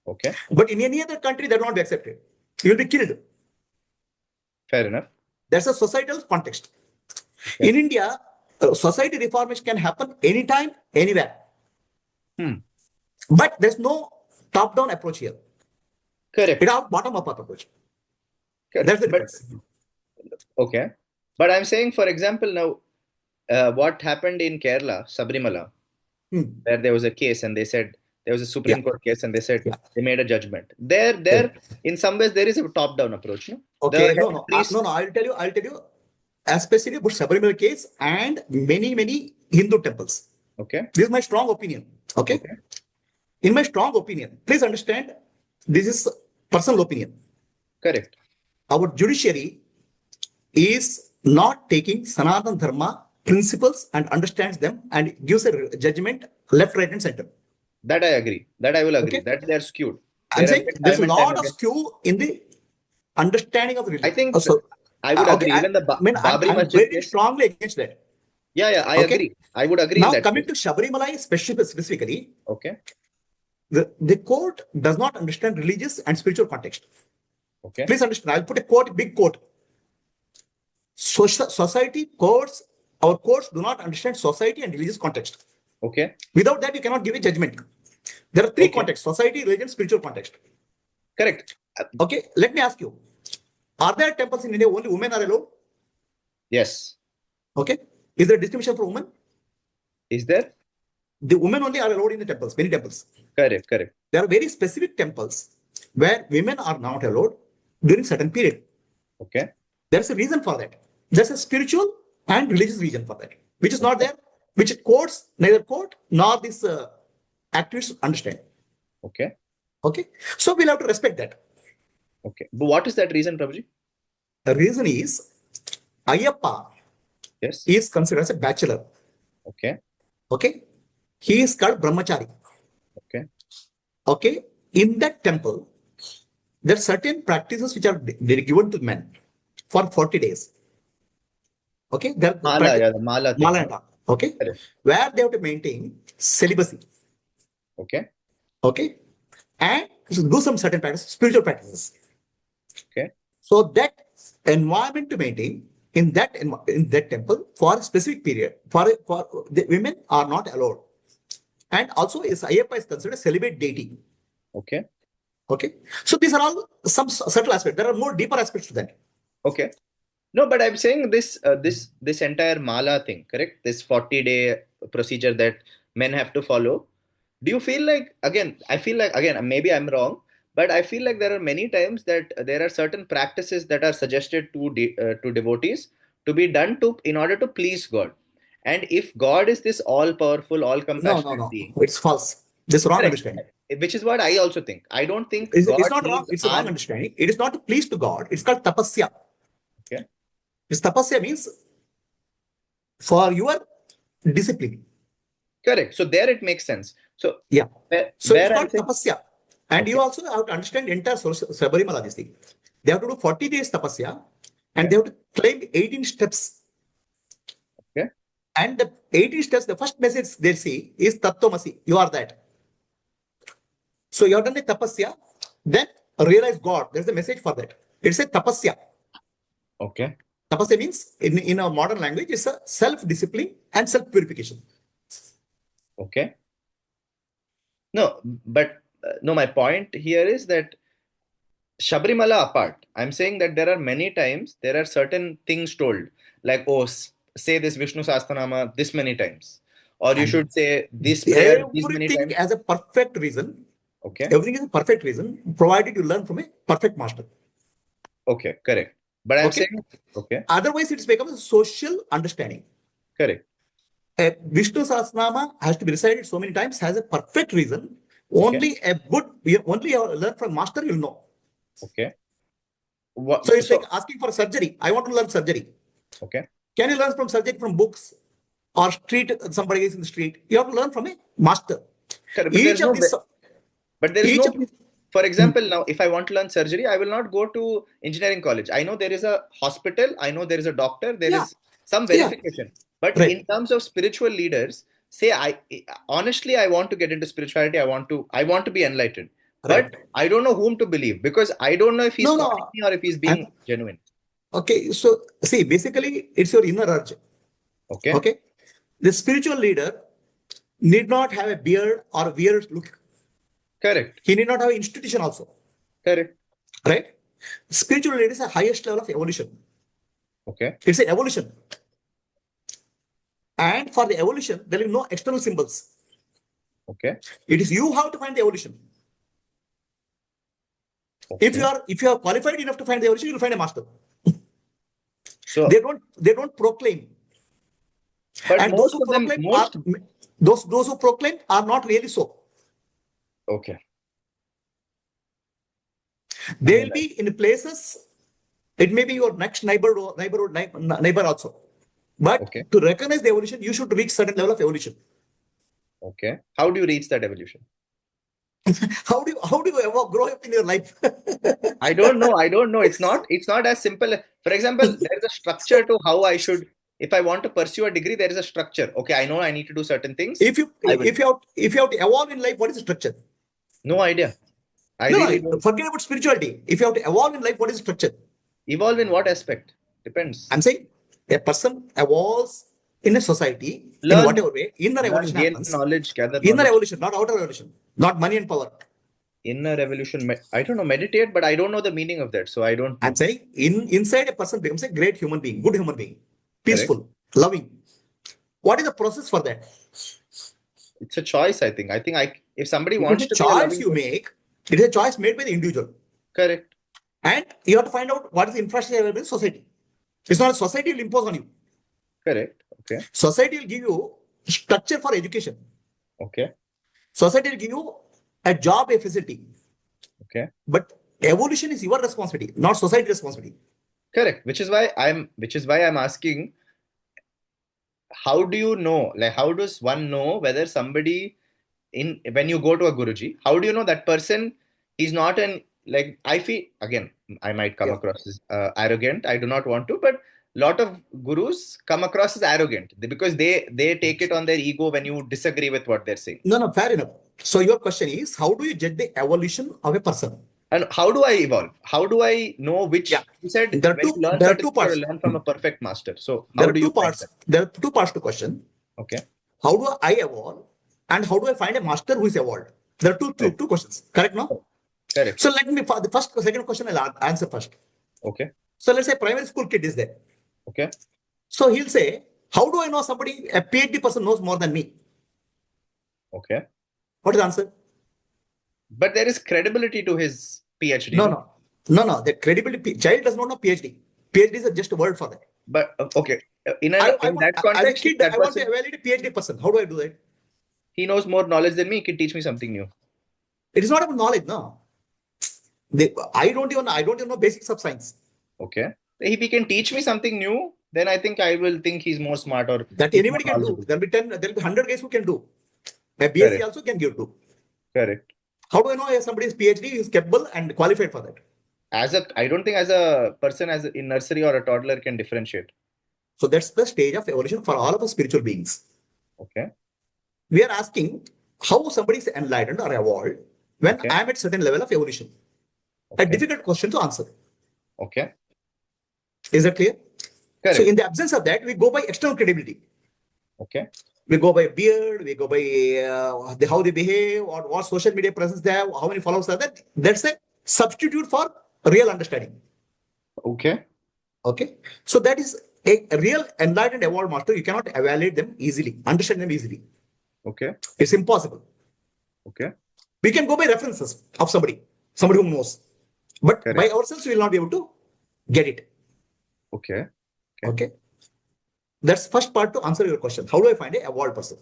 B: Okay.
A: But in any other country, that will not be accepted. You will be killed.
B: Fair enough.
A: That's a societal context.
B: Okay.
A: In India, society reformation can happen anytime, anywhere.
B: Hmm.
A: But there's no top-down approach here.
B: Correct.
A: It has bottom-up approach.
B: Correct.
A: That's the
B: But
A: difference.
B: okay. But I'm saying, for example, now what happened in Kerala, Sabrimala, where there was a case and they said there was a
A: Yeah.
B: Supreme Court case and they said
A: Yeah.
B: they made a judgment. There, in some ways, there is a top-down approach. No?
A: Okay.
B: The
A: No,
B: head
A: no.
B: priest,
A: No, no. I'll tell you, especially about Sabrimala case and many Hindu temples.
B: okay,
A: This is my strong opinion. Okay.
B: okay,
A: In my strong opinion, please understand, this is personal opinion.
B: correct.
A: Our judiciary is not taking Sanatana Dharma principles and understands them and gives a judgment left, right, and center.
B: That I agree. That I will agree.
A: Okay.
B: That they are skewed.
A: I'm
B: There have
A: saying
B: been
A: there's
B: time
A: a
B: and time
A: lot of
B: again.
A: skew in the understanding of
B: I
A: religion.
B: think
A: So,
B: I would
A: okay,
B: agree. Even the Babri
A: I'm
B: Masjid
A: very
B: case.
A: strongly against that.
B: Yeah, I
A: Okay.
B: agree. I would agree in
A: Now,
B: that
A: coming
B: case.
A: to Shabarimala specifically,
B: Okay,
A: the court does not understand religious and spiritual context.
B: okay,
A: Please understand. I'll put a quote, big quote. Society courts, our courts do not understand society and religious context.
B: okay,
A: Without that, you cannot give a judgment. There are three
B: okay.
A: contexts: society, religion, spiritual context.
B: Correct.
A: Okay, let me ask you: are there temples in India only women are allowed?
B: Yes.
A: Okay, is there discrimination for women?
B: Is there?
A: The women only are allowed in the temples. Many temples.
B: Correct, correct.
A: There are very specific temples where women are not allowed during certain period.
B: Okay,
A: There's a reason for that. There's a spiritual and religious reason for that, which is not there, which courts, neither court nor these activists understand.
B: okay,
A: Okay, so we'll have to respect that.
B: okay. But what is that reason, Prabhuji?
A: The reason is Ayyappa
B: Yes.
A: is considered as a bachelor.
B: Okay,
A: Okay, he is called Brahmachari.
B: okay.
A: Okay, in that temple, there are certain practices which are given to men for 40 days. Okay, there
B: Mala, yeah, the mala thing.
A: Mala
B: No?
A: and all. Okay,
B: Correct.
A: where they have to maintain celibacy.
B: Okay,
A: Okay, and do some certain practices, spiritual practices.
B: okay,
A: So that environment to maintain in that temple for a specific period for the women are not allowed, and also is Ayyappa is considered a celibate deity.
B: okay,
A: Okay, so these are all some subtle aspects. There are more deeper aspects to that.
B: okay. No, but I'm saying this entire mala thing, correct? This 40-day procedure that men have to follow. Do you feel like, again, I feel like, again, maybe I'm wrong, but I feel like there are many times that there are certain practices that are suggested to devotees to be done in order to please God. And if God is this all-powerful, all-compassionate
A: No.
B: being,
A: It's false. This is wrong
B: correct,
A: understanding.
B: which is what I also think. I don't think
A: It's
B: God
A: not wrong.
B: needs
A: It's a wrong
B: our,
A: understanding. It is not to please to God. It's called tapasya.
B: okay,
A: This tapasya means for your discipline.
B: correct. So there it makes sense. So
A: Yeah. So it's
B: where I'm
A: called
B: saying,
A: tapasya. And
B: okay,
A: you also have to understand the entire Sabarimala, this thing. They have to do 40 days tapasya and
B: okay,
A: they have to climb 18 steps.
B: okay,
A: And the 18 steps, the first message they see is Tattvamasi. You are that. So you have done the tapasya, then realize God. There's a message for that. It's a tapasya.
B: okay,
A: Tapasya means, in a modern language, it's a self-discipline and self-purification.
B: okay. No, but no, my point here is that Shabrimala apart, I'm saying that there are many times there are certain things told, like, oh, say this Vishnu Sahasranama this many times, or you
A: And
B: should say this prayer these many
A: everything
B: times.
A: has a perfect reason.
B: Okay,
A: Everything is a perfect reason, provided you learn from a perfect master.
B: okay, correct. But I'm
A: Okay.
B: saying, okay,
A: Otherwise, it becomes a social understanding.
B: correct.
A: Vishnu Sahasranama has to be recited so many times, has a perfect reason.
B: Okay,
A: Only you learn from master, you'll know.
B: okay.
A: So it's like
B: So,
A: asking for a surgery. I want to learn surgery.
B: okay,
A: Can you learn from surgery from books or somebody is in the street? You have to learn from a master.
B: correct.
A: Each of these,
B: But there is
A: each
B: no,
A: of these,
B: for example, now if I want to learn surgery, I will not go to engineering college. I know there is a hospital, I know there is a doctor, there
A: yeah,
B: is some
A: yeah,
B: verification. But
A: right,
B: in terms of spiritual leaders, say I honestly I want to get into spirituality, I want to be enlightened. But
A: right.
B: I don't know whom to believe because I don't know if he's
A: No,
B: calling
A: no.
B: me or if he's
A: I'm,
B: being genuine.
A: okay, so see, basically, it's your inner urge.
B: Okay?
A: Okay, The spiritual leader need not have a beard or a weird look.
B: Correct.
A: He need not have an institution also.
B: Correct.
A: Right? Spiritual leader is the highest level of evolution.
B: Okay.
A: It's an evolution. And for the evolution, there is no external symbols.
B: Okay.
A: It is you have to find the evolution.
B: Okay.
A: If you are qualified enough to find the evolution, you will find a master.
B: So
A: they don't proclaim.
B: but
A: And those
B: most
A: who
B: of them,
A: proclaim are those who proclaim are not really so.
B: okay.
A: They will be in places. It may be your next neighbor also. But
B: Okay.
A: to recognize the evolution, you should reach certain level of evolution.
B: Okay. How do you reach that evolution?
A: How do you ever grow up in your life?
B: I don't know. It's not as simple. For example, there is a structure to how I should, if I want to pursue a degree, there is a structure. Okay, I know I need to do certain things.
A: If you have to evolve in life, what is the structure?
B: No idea. I
A: No,
B: really don't.
A: forget about spirituality. If you have to evolve in life, what is the structure?
B: Evolve in what aspect? Depends.
A: I'm saying a person evolves in a society in
B: Learn,
A: whatever way. Inner evolution
B: gain
A: happens.
B: knowledge, gather
A: Inner
B: knowledge.
A: evolution, not outer evolution, not money and power.
B: Inner evolution. I don't know, meditate, but I don't know the meaning of that. So I don't know.
A: I'm saying inside a person becomes a great human being, good human being,
B: Correct.
A: peaceful, loving. What is the process for that?
B: It's a choice, I think. If somebody
A: It
B: wants
A: is a
B: to be a
A: choice
B: loving
A: you
B: person-
A: make. It is a choice made by the individual.
B: Correct.
A: And you have to find out what is the infrastructure available in society. It's not a society will impose on you.
B: Correct. Okay.
A: Society will give you structure for education.
B: Okay.
A: Society will give you a job, a facility.
B: Okay.
A: But evolution is your responsibility, not society responsibility.
B: Correct. Which is why I'm asking, how do you know? Like, how does one know whether somebody when you go to a Guruji, how do you know that person is not like, I feel, again, I might come across as arrogant. I do not want to, but lot of gurus come across as arrogant because they take it on their ego when you disagree with what they're saying.
A: No, fair enough. So your question is, how do you judge the evolution of a person?
B: And how do I evolve? How do I know which?
A: Yeah.
B: You said
A: There are
B: when you
A: two-
B: learn
A: there are
B: certain
A: two
B: things, you
A: parts.
B: learn from a perfect master. So
A: There
B: how
A: are
B: do
A: two
B: you find
A: parts.
B: that?
A: There are two parts to question.
B: Okay.
A: How do I evolve, and how do I find a master who is evolved? There are two questions. Correct, no?
B: Correct.
A: So let me for the second question I'll answer first.
B: Okay.
A: So let's say primary school kid is there.
B: Okay.
A: So he'll say, how do I know somebody, a PhD person knows more than me?
B: Okay.
A: What is the answer?
B: But there is credibility to his PhD.
A: No. The credibility, child does not know PhD. PhD is just a word for that.
B: But okay, in
A: That
B: context,
A: as a kid,
B: that
A: I want to
B: person,
A: evaluate a PhD person. How do I do that?
B: he knows more knowledge than me. He can teach me something new.
A: It is not about knowledge, no. I don't even know basics of science.
B: Okay. If he can teach me something new, then I think I will think he's more smart or
A: That
B: he's
A: anybody
B: more
A: can do.
B: knowledgeable.
A: There will be 100 guys who can do. A BSc
B: Correct.
A: also can give to.
B: Correct.
A: How do I know if somebody is PhD is capable and qualified for that?
B: I don't think as a person in nursery or a toddler can differentiate.
A: So that's the stage of evolution for all of us spiritual beings.
B: Okay.
A: We are asking how somebody is enlightened or evolved when
B: Okay.
A: I am at certain level of evolution. A
B: Okay.
A: difficult question to answer.
B: Okay.
A: Is that clear?
B: Correct.
A: So in the absence of that, we go by external credibility.
B: Okay.
A: We go by beard, we go by how they behave, or what social media presence they have, how many followers are that. That's a substitute for real understanding.
B: Okay.
A: Okay. So that is a real enlightened evolved master. You cannot evaluate them easily, understand them easily.
B: Okay.
A: It's impossible.
B: Okay.
A: We can go by references of somebody who knows. But
B: Correct.
A: by ourselves, we will not be able to get it.
B: Okay.
A: Okay. That's first part to answer your question. How do I find a evolved person?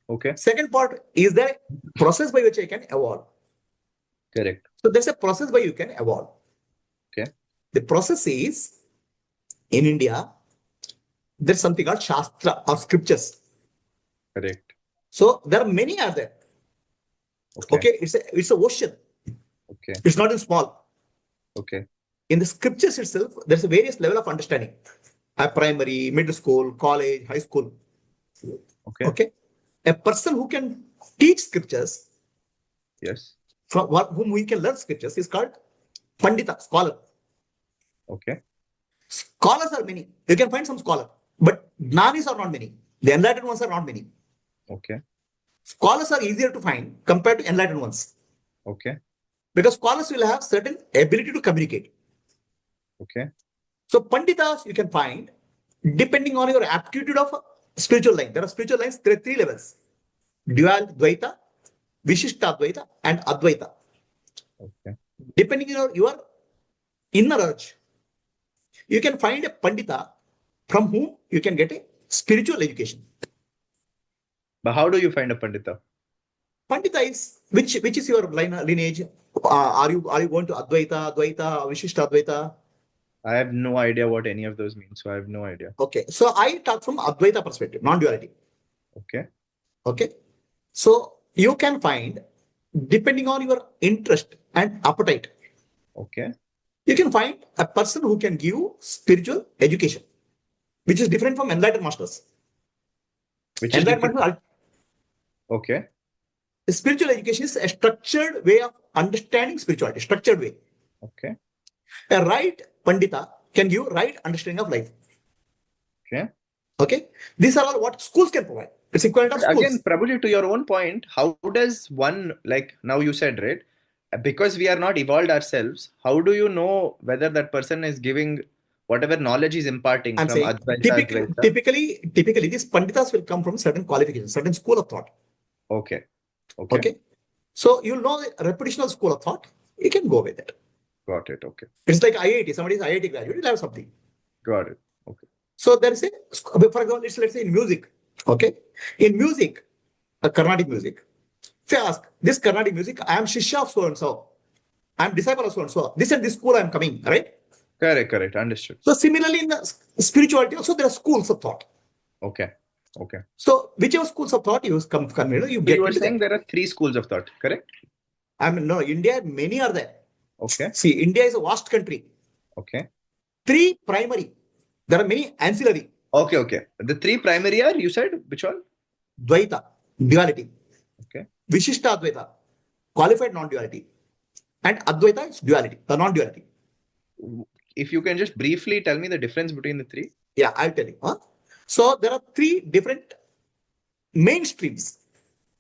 B: Okay.
A: Second part is the process by which I can evolve.
B: Correct.
A: So there's a process by you can evolve.
B: Okay.
A: The process is in India, there's something called Shastra or scriptures.
B: Correct.
A: So there are many are there. Okay. It's a ocean.
B: Okay.
A: It's not in small.
B: Okay.
A: In the scriptures itself, there's a various level of understanding. Primary, middle school, college, high school.
B: Okay.
A: Okay. A person who can teach scriptures,
B: Yes.
A: from whom we can learn scriptures, is called Pandita, scholar.
B: Okay.
A: Scholars are many. You can find some scholar, but Gnanis are not many. The enlightened ones are not many.
B: Okay.
A: Scholars are easier to find compared to enlightened ones.
B: Okay.
A: Because scholars will have certain ability to communicate.
B: Okay.
A: So Panditas you can find depending on your aptitude of spiritual line. There are spiritual lines, there are three levels. Dual Dvaita, Vishishtadvaita, and Advaita.
B: Okay.
A: Depending on your inner urge, you can find a Pandita from whom you can get a spiritual education.
B: But how do you find a Pandita?
A: Pandita is which is your lineage? Are you going to Advaita, Dvaita, Vishishtadvaita?
B: I have no idea what any of those mean, so I have no idea.
A: Okay, so I talk from Advaita perspective, non-duality.
B: Okay.
A: Okay, so you can find depending on your interest and appetite,
B: Okay.
A: you can find a person who can give spiritual education, which is different from enlightened masters.
B: Which is different.
A: Enlightenment,
B: Okay.
A: spiritual education is a structured way of understanding spirituality, structured way.
B: Okay.
A: A right Pandita can give right understanding of life.
B: Okay.
A: Okay, these are all what schools can provide. It's equivalent of schools.
B: Again, Prabhuji, to your own point, how does one, like now you said, right? Because we are not evolved ourselves, how do you know whether that person is giving whatever knowledge he's imparting
A: I'm
B: from
A: saying
B: Advaita, Advaita?
A: typically these Panditas will come from certain qualifications, certain school of thought.
B: Okay. Okay.
A: Okay, so you'll know the reputational school of thought. You can go with it.
B: Got it. Okay.
A: It's like IIT. Somebody is IIT graduate, you'll have something.
B: Got it. Okay.
A: So there is a, for example, let's say in music. Okay, in music, Carnatic music. If I ask this Carnatic music, I am Shishya of so and so. I am disciple of so and so. This and this school I am coming, right?
B: Correct. Correct. Understood.
A: So similarly in the spirituality also there are schools of thought.
B: Okay. Okay.
A: So whichever schools of thought you come, you get.
B: You were
A: into
B: saying
A: that.
B: there are 3 schools of thought, correct?
A: I mean, no, India, many are there.
B: Okay.
A: See, India is a vast country.
B: Okay.
A: 3 primary. There are many ancillary.
B: Okay. Okay. The 3 primary are, you said, which one?
A: Dvaita, duality.
B: Okay.
A: Vishishta Advaita, qualified non-duality. And Advaita is duality, the non-duality.
B: If you can just briefly tell me the difference between the 3.
A: Yeah, I'll tell you. Huh? So there are 3 different main streams.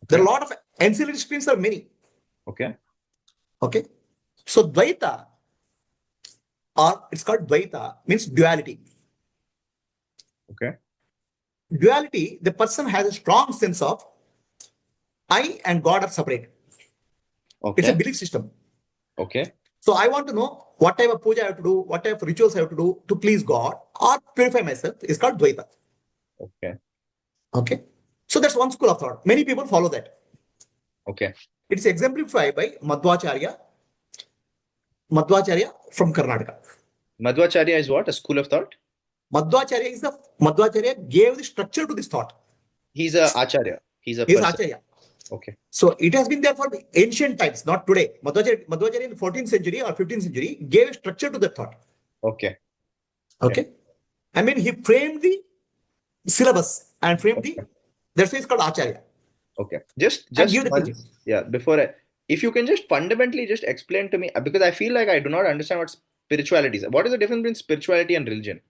A: There are a lot of ancillary streams, are many.
B: Okay.
A: Okay. So Dvaita, or it's called Dvaita, means duality.
B: Okay.
A: Duality, the person has a strong sense of I and God are separate.
B: Okay.
A: It's a belief system.
B: Okay.
A: So I want to know what type of puja I have to do, what type of rituals I have to do to please God or purify myself. It's called Dvaita.
B: Okay.
A: Okay. So that's one school of thought. Many people follow that.
B: Okay.
A: It's exemplified by Madhvacharya from Karnataka.
B: Madhvacharya is what? A school of thought?
A: Madhvacharya gave the structure to this thought.
B: He's a Acharya. He's a
A: He is
B: person.
A: Acharya.
B: Okay.
A: So it has been there for ancient times, not today. Madhvacharya in the 14th century or 15th century gave a structure to the thought.
B: Okay.
A: Okay. I mean, he framed the syllabus and framed the, that's why it's called Acharya.
B: Okay. Just
A: give the
B: one,
A: teachings.
B: yeah, if you can just fundamentally just explain to me, because I feel like I do not understand what spirituality is. What is the difference between spirituality and religion?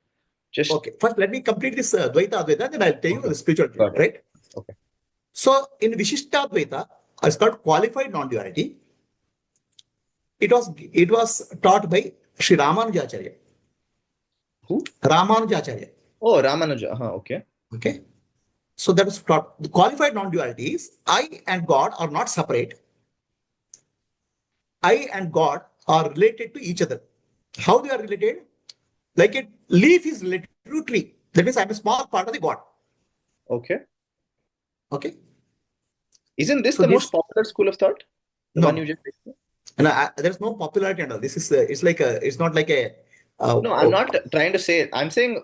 B: Just
A: Okay. First, let me complete this Dvaita Advaita, then I'll tell you the spirituality, right?
B: Okay.
A: So in Vishishta Advaita, it's called qualified non-duality. It was taught by Sri Ramanujacharya.
B: Who?
A: Ramanujacharya.
B: Oh, Ramanuja. Okay.
A: Okay. So that was taught. The qualified non-duality is I and God are not separate. I and God are related to each other. How they are related? Like a leaf is related to a tree. That means I'm a small part of the God.
B: Okay.
A: Okay.
B: Isn't this the most popular school of thought? The
A: No.
B: one you just explained?
A: And there's no popularity and all. This is it's not like a.
B: No, I'm not trying to say it. I'm saying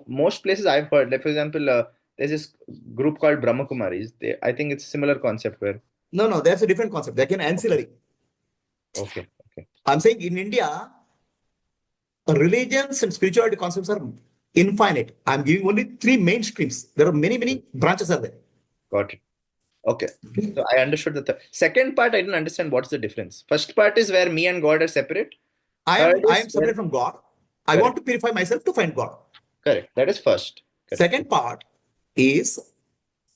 B: most places I've heard, like for example, there's this group called Brahma Kumaris. I think it's a similar concept where.
A: No, that's a different concept. They're ancillary.
B: Okay.
A: I'm saying in India, religions and spirituality concepts are infinite. I'm giving only 3 main streams. There are many branches are there.
B: Got it. Okay. So I understood the second part. I didn't understand what's the difference. First part is where me and God are separate.
A: I am separate from God. I want to purify myself to find God.
B: Correct. That is first. Correct.
A: Second part is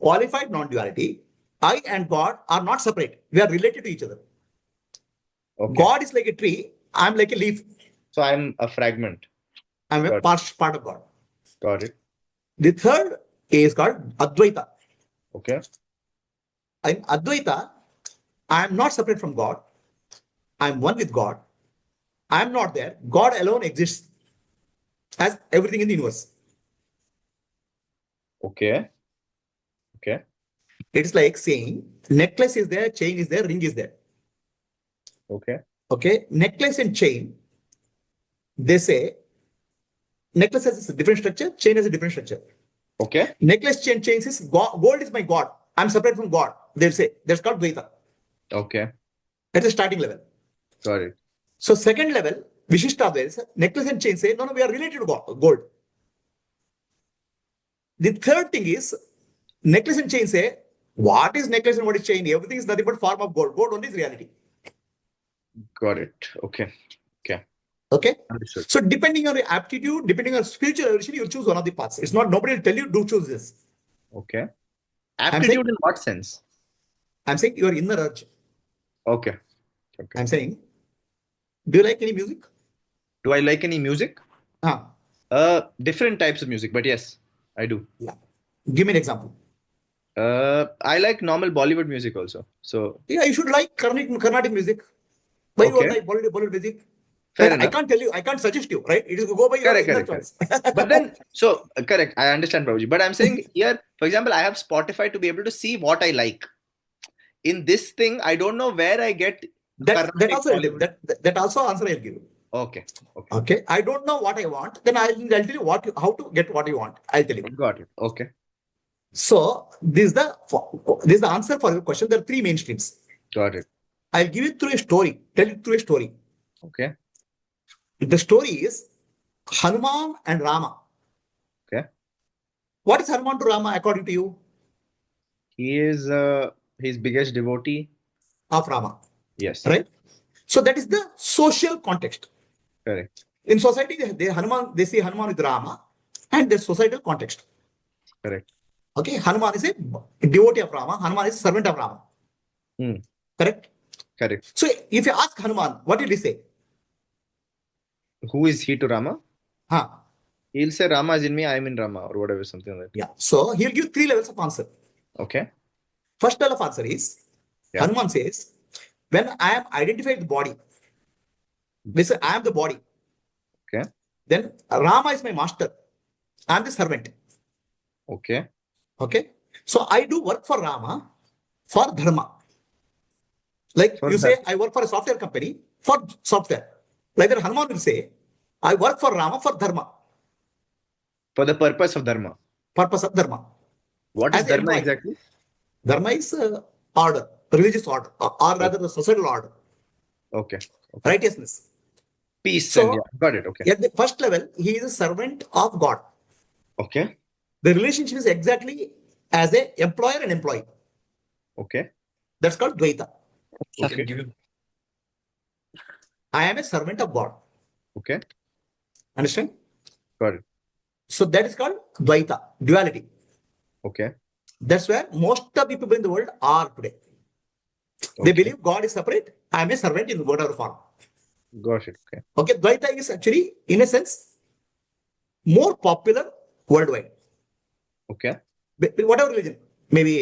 A: qualified non-duality, I and God are not separate. We are related to each other.
B: Okay.
A: God is like a tree. I'm like a leaf.
B: So I'm a fragment.
A: I'm a
B: Got
A: part of God.
B: Got it.
A: The third is called Advaita.
B: Okay.
A: In Advaita, I am not separate from God. I am one with God. I am not there. God alone exists as everything in the universe.
B: Okay. Okay.
A: It's like saying necklace is there, chain is there, ring is there.
B: Okay.
A: Okay, necklace and chain, they say necklace has a different structure, chain has a different structure.
B: Okay.
A: Necklace, chain says gold is my God. I'm separate from God. They'll say that's called Dvaita.
B: Okay.
A: That's the starting level.
B: Got it.
A: So second level, Vishishta, necklace and chain say, no, we are related to gold. The third thing is necklace and chain say, what is necklace and what is chain? Everything is nothing but form of gold. Gold only is reality.
B: Got it. Okay. Okay.
A: Okay.
B: Understood.
A: So depending on your aptitude, depending on spiritual evolution, you choose one of the paths. It's not nobody will tell you do choose this.
B: Okay.
A: I'm saying,
B: Aptitude in what sense?
A: I'm saying your inner urge.
B: Okay. Okay.
A: I'm saying, do you like any music?
B: Do I like any music?
A: Ah,
B: Different types of music, but yes, I do.
A: yeah. Give me an example.
B: I like normal Bollywood music also. So
A: Yeah, you should like Carnatic music. Why you
B: okay,
A: don't like Bollywood music?
B: fair
A: Then I
B: enough.
A: can't tell you, I can't suggest you, right? It is go by your
B: Correct,
A: inner
B: correct, correct.
A: choice.
B: But then, so correct, I understand, Prabhuji. But I'm saying here, for example, I have Spotify to be able to see what I like. In this thing, I don't know where I get
A: that
B: Carnatic
A: also I'll tell you.
B: Bollywood.
A: That also answer I'll give you.
B: Okay, okay,
A: Okay. I don't know what I want. Then I'll tell you how to get what you want. I'll tell you.
B: got it. Okay,
A: So this is the answer for your question. There are three main streams.
B: got it.
A: I'll give it through a story. Tell it through a story.
B: Okay,
A: The story is Hanuman and Rama.
B: okay.
A: What is Hanuman to Rama according to you?
B: He is his biggest devotee.
A: Of Rama,
B: Yes,
A: right? So that is the social context.
B: correct,
A: In society, they see Hanuman with Rama and the societal context.
B: correct.
A: Okay, Hanuman is a devotee of Rama. Hanuman is a servant of Rama.
B: Hmm.
A: Correct?
B: Correct.
A: So if you ask Hanuman, what will he say?
B: Who is he to Rama?
A: Huh?
B: He'll say Rama is in me, I am in Rama, or whatever, something like that.
A: Yeah. So he'll give three levels of answer.
B: Okay.
A: First level of answer is
B: Yeah.
A: Hanuman says, when I am identified with the body, this I am the body.
B: Okay.
A: Then Rama is my master. I am the servant.
B: Okay.
A: Okay. So I do work for Rama for dharma. Like
B: For
A: you
B: that.
A: say, I work for a software company for software. Like that, Hanuman will say, I work for Rama for dharma,
B: For the purpose of Dharma.
A: purpose of dharma.
B: What is
A: As an
B: Dharma
A: employee,
B: exactly?
A: dharma is order, religious order, or rather the societal order,
B: Okay. Okay.
A: righteousness.
B: Peace and
A: So
B: yeah, got it. Okay.
A: at the first level, he is a servant of God.
B: Okay.
A: The relationship is exactly as a employer and employee.
B: Okay.
A: That's called Dvaita.
B: Okay.
A: I am a servant of God.
B: Okay.
A: Understand?
B: Got it.
A: So that is called Dvaita, duality.
B: Okay.
A: That's where most of the people in the world are today. They
B: Okay.
A: believe God is separate. I am a servant in whatever form.
B: Got it. Okay.
A: Okay, Dvaita is actually, in a sense, more popular worldwide.
B: Okay.
A: Whatever religion, maybe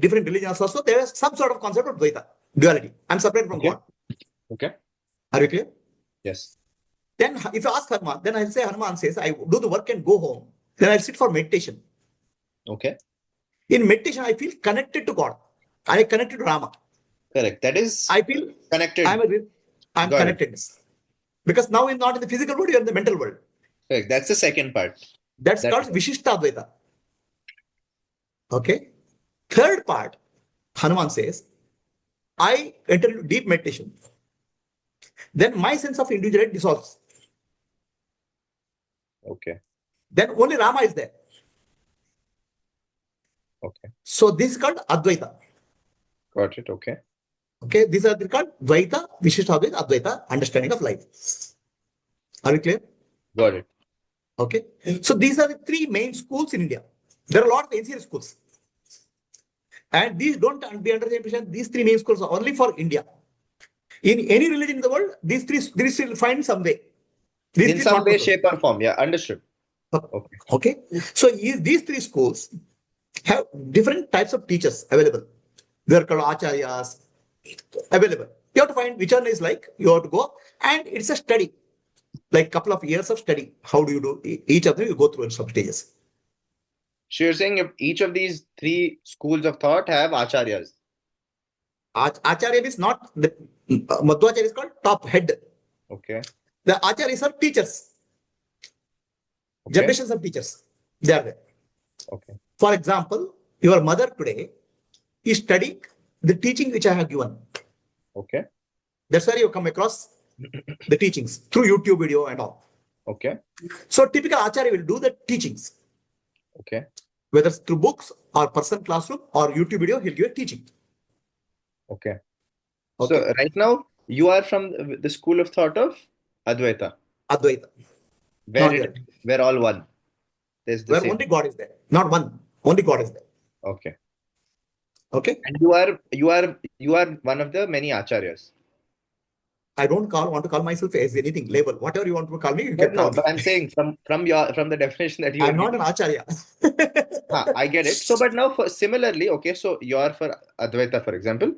A: different religions also, there is some sort of concept of Dvaita, duality. I'm separate from
B: Okay.
A: God.
B: Okay.
A: Are you clear?
B: Yes.
A: Then if you ask Hanuman, then I'll say Hanuman says, I do the work and go home. Then I'll sit for meditation.
B: Okay.
A: In meditation, I feel connected to God. I connected to Rama.
B: Correct. That is
A: I feel
B: connected.
A: I'm
B: Got it.
A: connected. Because now you're not in the physical world, you're in the mental world.
B: Correct. That's the second part.
A: That's
B: That
A: called
B: is-
A: Vishishta Advaita. Okay. Third part, Hanuman says, I enter into deep meditation. Then my sense of individuality dissolves.
B: Okay.
A: Then only Rama is there.
B: Okay.
A: So this is called Advaita.
B: Got it. Okay.
A: Okay. These are called Dvaita, Vishishta Advaita, Advaita, understanding of life. Are we clear?
B: Got it.
A: Okay. So these are the three main schools in India. There are a lot of ancient schools. And these don't be under the impression these three main schools are only for India. In any religion in the world, these three will find some way.
B: In some way, shape, or form. Yeah, understood. Okay.
A: Okay. So these three schools have different types of teachers available. They are called acharyas available. You have to find which one is like, you have to go, and it's a study, like couple of years of study. How do you do each of them? You go through in some stages.
B: So you're saying if each of these three schools of thought have acharyas.
A: Acharya is not the Madhvacharya is called top head.
B: Okay.
A: The acharyas are teachers.
B: Okay.
A: Generations of teachers. They are there.
B: Okay.
A: For example, your mother today is studying the teaching which I have given.
B: Okay.
A: That's where you come across the teachings through YouTube video and all.
B: Okay.
A: So typical acharya will do the teachings.
B: Okay.
A: Whether it's through books or person classroom or YouTube video, he'll give a teaching.
B: Okay.
A: Okay.
B: So right now you are from the school of thought of Advaita,
A: Advaita.
B: where all one. There's the
A: Where
B: same.
A: only God is there. Not one. Only God is there.
B: Okay.
A: Okay.
B: And you are one of the many acharyas.
A: I don't want to call myself as anything, label. Whatever you want to call me, you
B: But
A: can call me.
B: but I'm saying from the definition that you
A: I'm
B: are
A: not an acharya.
B: I get it. So, but now similarly, okay, so you're for Advaita, for example.